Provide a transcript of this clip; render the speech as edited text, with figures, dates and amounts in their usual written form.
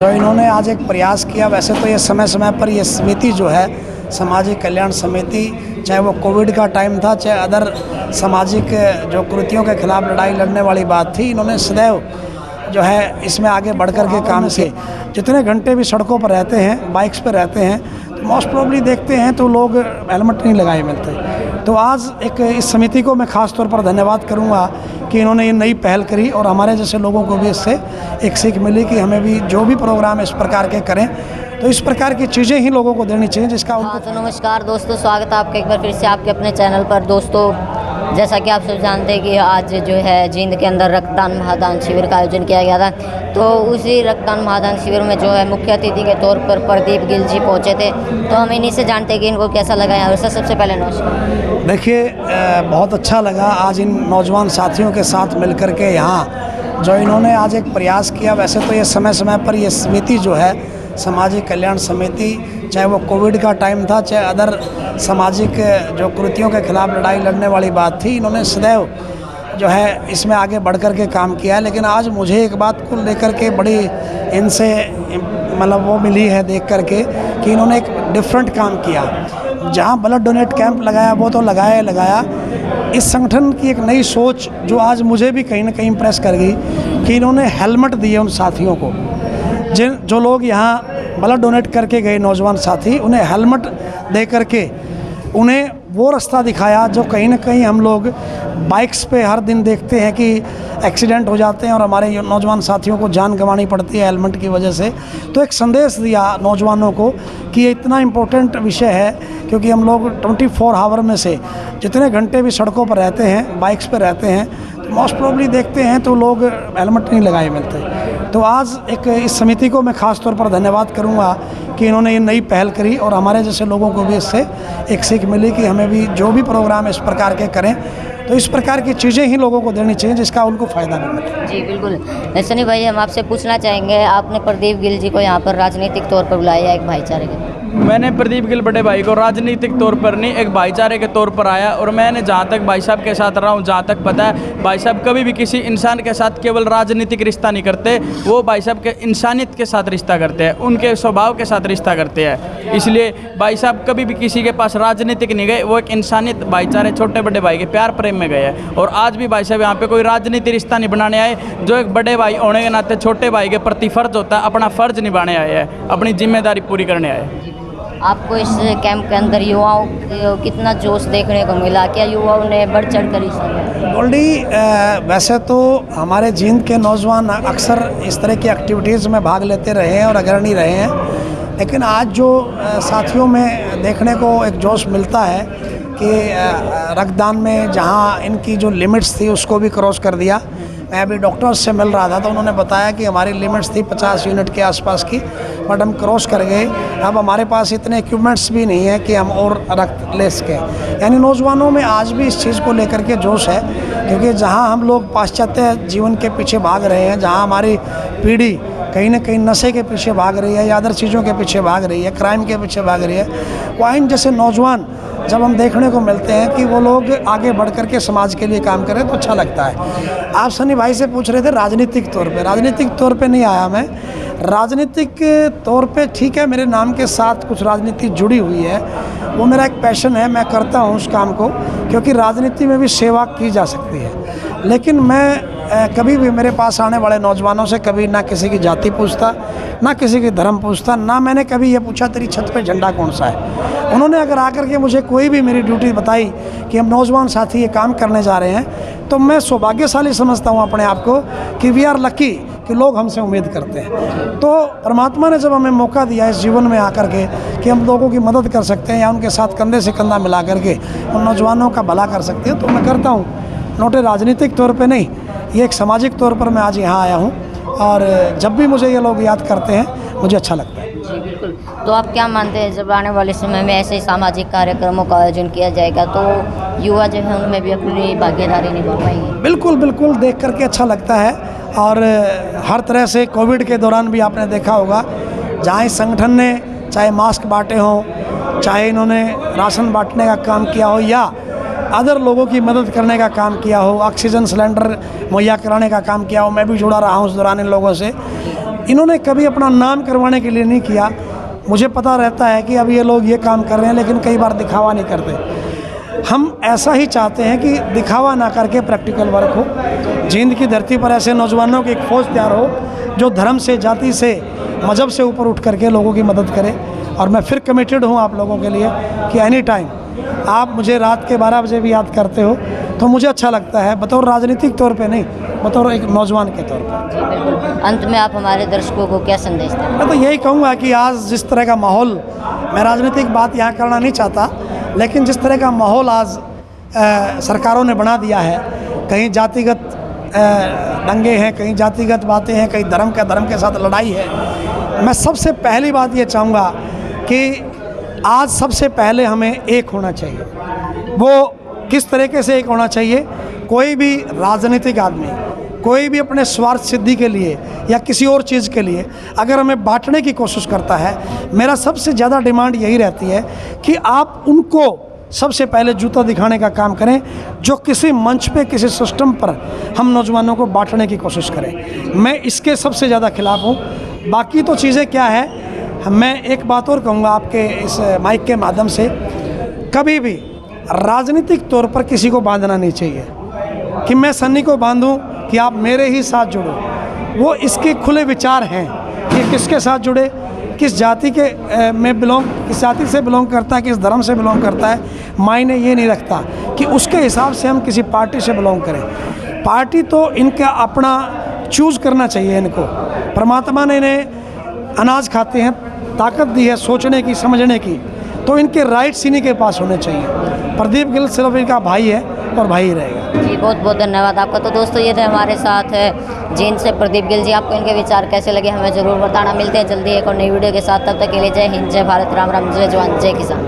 तो इन्होंने आज एक प्रयास किया। वैसे तो ये समय समय पर ये समिति जो है सामाजिक कल्याण समिति, चाहे वो कोविड का टाइम था, चाहे अदर सामाजिक जो कुरीतियों के खिलाफ लड़ाई लड़ने वाली बात थी, इन्होंने सदैव जो है इसमें आगे बढ़ कर के काम किए। जितने घंटे भी सड़कों पर रहते हैं, बाइक्स पर रहते हैं, तो मोस्ट प्रोबली देखते हैं तो लोग हेलमेट नहीं लगाए मिलते। तो आज एक इस समिति को मैं ख़ास तौर पर धन्यवाद करूंगा कि इन्होंने ये नई पहल करी और हमारे जैसे लोगों को भी इससे एक सीख मिली कि हमें भी जो भी प्रोग्राम इस प्रकार के करें तो इस प्रकार की चीज़ें ही लोगों को देनी चाहिए जिसका उनको। तो नमस्कार दोस्तों, स्वागत है आपका एक बार फिर से आपके अपने चैनल पर। दोस्तों, जैसा कि आप सब जानते हैं कि आज जो है जींद के अंदर रक्तदान महादान शिविर का आयोजन किया गया था। तो उसी रक्तदान महादान शिविर में जो है मुख्य अतिथि के तौर पर प्रदीप गिल जी पहुंचे थे। तो हम इन्हीं से जानते हैं कि इनको कैसा लगा है। और सबसे पहले नमस्कार। देखिए, बहुत अच्छा लगा आज इन नौजवान साथियों के साथ मिलकर के यहाँ जो इन्होंने आज एक प्रयास किया। वैसे तो ये समय समय पर ये समिति जो है सामाजिक कल्याण समिति, चाहे वो कोविड का टाइम था, चाहे अदर सामाजिक जो कुरीतियों के खिलाफ लड़ाई लड़ने वाली बात थी, इन्होंने सदैव जो है इसमें आगे बढ़ कर के काम किया। लेकिन आज मुझे एक बात को लेकर के बड़ी इनसे मतलब वो मिली है देख कर के कि इन्होंने एक डिफरेंट काम किया। जहाँ ब्लड डोनेट कैंप लगाया वो तो लगाया। इस संगठन की एक नई सोच जो आज मुझे भी कहीं ना कहीं इम्प्रेस कर गई कि इन्होंने हेलमेट दिए उन साथियों को। जो लोग यहाँ ब्लड डोनेट करके गए नौजवान साथी, उन्हें हेलमेट दे करके उन्हें वो रास्ता दिखाया जो कहीं ना कहीं हम लोग बाइक्स पे हर दिन देखते हैं कि एक्सीडेंट हो जाते हैं और हमारे नौजवान साथियों को जान गंवानी पड़ती है हेलमेट की वजह से। तो एक संदेश दिया नौजवानों को कि ये इतना इम्पोर्टेंट विषय है, क्योंकि हम लोग 24 आवर में से जितने घंटे भी सड़कों पर रहते हैं, बाइक्स पर रहते हैं, तो मोस्ट प्रोबली देखते हैं तो लोग हेलमेट नहीं लगाए मिलते। तो आज एक इस समिति को मैं ख़ास तौर पर धन्यवाद करूंगा कि इन्होंने ये नई पहल करी और हमारे जैसे लोगों को भी इससे एक सीख मिली कि हमें भी जो भी प्रोग्राम इस प्रकार के करें तो इस प्रकार की चीज़ें ही लोगों को देनी चाहिए जिसका उनको फ़ायदा भी मिले। जी बिल्कुल। सनी भाई, हम आपसे पूछना चाहेंगे, आपने प्रदीप गिल जी को यहाँ पर राजनीतिक तौर पर बुलाया एक भाईचारे के? मैंने प्रदीप गिल बड़े भाई को राजनीतिक तौर पर नहीं, एक भाईचारे के तौर पर आया। और मैंने जहाँ तक भाई साहब के साथ रहा हूँ, जहाँ तक पता है, भाई साहब कभी भी किसी इंसान के साथ केवल राजनीतिक रिश्ता नहीं करते, वो भाई साहब के इंसानियत के साथ रिश्ता करते हैं, उनके स्वभाव के साथ रिश्ता करते हैं। इसलिए भाई साहब कभी भी किसी के पास राजनीतिक नहीं गए, वो एक इंसानियत भाईचारे छोटे बड़े भाई के प्यार प्रेम में गए हैं। और आज भी भाई साहब यहाँ पे कोई राजनीतिक रिश्ता नहीं बनाने आए, जो एक बड़े भाई होने के नाते छोटे भाई के प्रति फर्ज होता है, अपना फर्ज निभाने आए हैं, अपनी जिम्मेदारी पूरी करने आए। आपको इस कैंप के अंदर युवाओं को कितना जोश देखने को मिला? क्या युवाओं ने बढ़ चढ़ कर हिस्सा लिया? गोल्डी, वैसे तो हमारे जींद के नौजवान अक्सर इस तरह की एक्टिविटीज़ में भाग लेते रहे हैं और अग्रणी रहे हैं, लेकिन आज जो साथियों में देखने को एक जोश मिलता है कि रक्तदान में जहां इनकी जो लिमिट्स थी उसको भी क्रॉस कर दिया। मैं अभी डॉक्टर्स से मिल रहा था तो उन्होंने बताया कि हमारी लिमिट्स थी 50 यूनिट के आसपास की, बट हम क्रॉस कर गए। अब हमारे पास इतने इक्विपमेंट्स भी नहीं है कि हम और रक्त ले सकें। यानी नौजवानों में आज भी इस चीज़ को लेकर के जोश है, क्योंकि जहां हम लोग पाश्चात्य जीवन के पीछे भाग रहे हैं, जहां हमारी पीढ़ी कहीं ना कहीं नशे के पीछे भाग रही है या अदर चीज़ों के पीछे भाग रही है, क्राइम के पीछे भाग रही है, वाइन जैसे नौजवान जब हम देखने को मिलते हैं कि वो लोग आगे बढ़ कर के समाज के लिए काम करें तो अच्छा लगता है। आप सनी भाई से पूछ रहे थे राजनीतिक तौर पे, राजनीतिक तौर पे नहीं आया मैं। राजनीतिक तौर पे ठीक है, मेरे नाम के साथ कुछ राजनीति जुड़ी हुई है, वो मेरा एक पैशन है, मैं करता हूँ उस काम को, क्योंकि राजनीति में भी सेवा की जा सकती है। लेकिन मैं कभी भी मेरे पास आने वाले नौजवानों से कभी ना किसी की जाति पूछता, ना किसी की धर्म पूछता, ना मैंने कभी ये पूछा तेरी छत पे झंडा कौन सा है। उन्होंने अगर आकर के मुझे कोई भी मेरी ड्यूटी बताई कि हम नौजवान साथी ये काम करने जा रहे हैं, तो मैं सौभाग्यशाली समझता हूँ अपने आप को कि वी आर लकी कि लोग हमसे उम्मीद करते हैं। तो परमात्मा ने जब हमें मौका दिया इस जीवन में आकर के कि हम लोगों की मदद कर सकते हैं या उनके साथ कंधे से कंधा मिला करके उन नौजवानों का भला कर सकते हैं, तो मैं करता हूँ। नोटे राजनीतिक तौर पे नहीं, ये एक सामाजिक तौर पर मैं आज यहाँ आया हूँ और जब भी मुझे ये लोग याद करते हैं मुझे अच्छा लगता है। जी बिल्कुल। तो आप क्या मानते हैं, जब आने वाले समय में ऐसे ही सामाजिक कार्यक्रमों का आयोजन किया जाएगा तो युवा जो है उनमें भी अपनी भागीदारी निभा पाएंगे? बिल्कुल बिल्कुल, देख करके अच्छा लगता है। और हर तरह से कोविड के दौरान भी आपने देखा होगा, जहाँ इस संगठन ने चाहे मास्क बांटे हों, चाहे इन्होंने राशन बांटने का काम किया हो या अदर लोगों की मदद करने का काम किया हो, ऑक्सीजन सिलेंडर मुहैया कराने का काम किया हो, मैं भी जुड़ा रहा हूँ उस दौरान इन लोगों से। इन्होंने कभी अपना नाम करवाने के लिए नहीं किया। मुझे पता रहता है कि अब ये लोग ये काम कर रहे हैं, लेकिन कई बार दिखावा नहीं करते। हम ऐसा ही चाहते हैं कि दिखावा ना करके प्रैक्टिकल वर्क हो। जींद की धरती पर ऐसे नौजवानों की एक फ़ौज तैयार हो जो धर्म से, जाति से, मज़हब से ऊपर उठ करके लोगों की मदद करे। और मैं फिर कमिटेड हूँ आप लोगों के लिए कि एनी टाइम आप मुझे रात के 12 बजे भी याद करते हो तो मुझे अच्छा लगता है, बतौर राजनीतिक तौर पे नहीं, बतौर एक नौजवान के तौर पर। जी बिल्कुल। अंत में आप हमारे दर्शकों को क्या संदेश दें? मैं तो यही कहूँगा कि आज जिस तरह का माहौल, मैं राजनीतिक बात यहाँ करना नहीं चाहता, लेकिन जिस तरह का माहौल आज सरकारों ने बना दिया है, कहीं जातिगत दंगे हैं, कहीं जातिगत बातें हैं, कहीं धर्म के साथ लड़ाई है। मैं सबसे पहली बात ये चाहूँगा कि आज सबसे पहले हमें एक होना चाहिए। वो किस तरीके से एक होना चाहिए? कोई भी राजनीतिक आदमी, कोई भी अपने स्वार्थ सिद्धि के लिए या किसी और चीज़ के लिए अगर हमें बांटने की कोशिश करता है, मेरा सबसे ज़्यादा डिमांड यही रहती है कि आप उनको सबसे पहले जूता दिखाने का काम करें जो किसी मंच पे, किसी सिस्टम पर हम नौजवानों को बांटने की कोशिश करें। मैं इसके सबसे ज़्यादा खिलाफ़ हूँ। बाकी तो चीज़ें क्या है, मैं एक बात और कहूँगा आपके इस माइक के माध्यम से, कभी भी राजनीतिक तौर पर किसी को बांधना नहीं चाहिए कि मैं सन्नी को बांधूं कि आप मेरे ही साथ जुड़ो। वो इसके खुले विचार हैं कि किसके साथ जुड़े, किस जाति के किस जाति से बिलोंग करता है, किस धर्म से बिलोंग करता है, मायने ये नहीं रखता कि उसके हिसाब से हम किसी पार्टी से बिलोंग करें। पार्टी तो इनका अपना चूज़ करना चाहिए इनको। परमात्मा ने इन्हें अनाज खाते हैं, ताकत दी है सोचने की, समझने की, तो इनके राइट्स इन्हीं के पास होने चाहिए। प्रदीप गिल सिर्फ इनका भाई है और भाई ही रहेगा। जी बहुत बहुत धन्यवाद आपका। तो दोस्तों ये थे हमारे साथ जींद से प्रदीप गिल जी। आपको इनके विचार कैसे लगे हमें ज़रूर बताना। मिलते हैं जल्दी एक और नई वीडियो के साथ, तब तक के लिए जय हिंद, जय भारत, राम राम, जय जवान, जय किसान।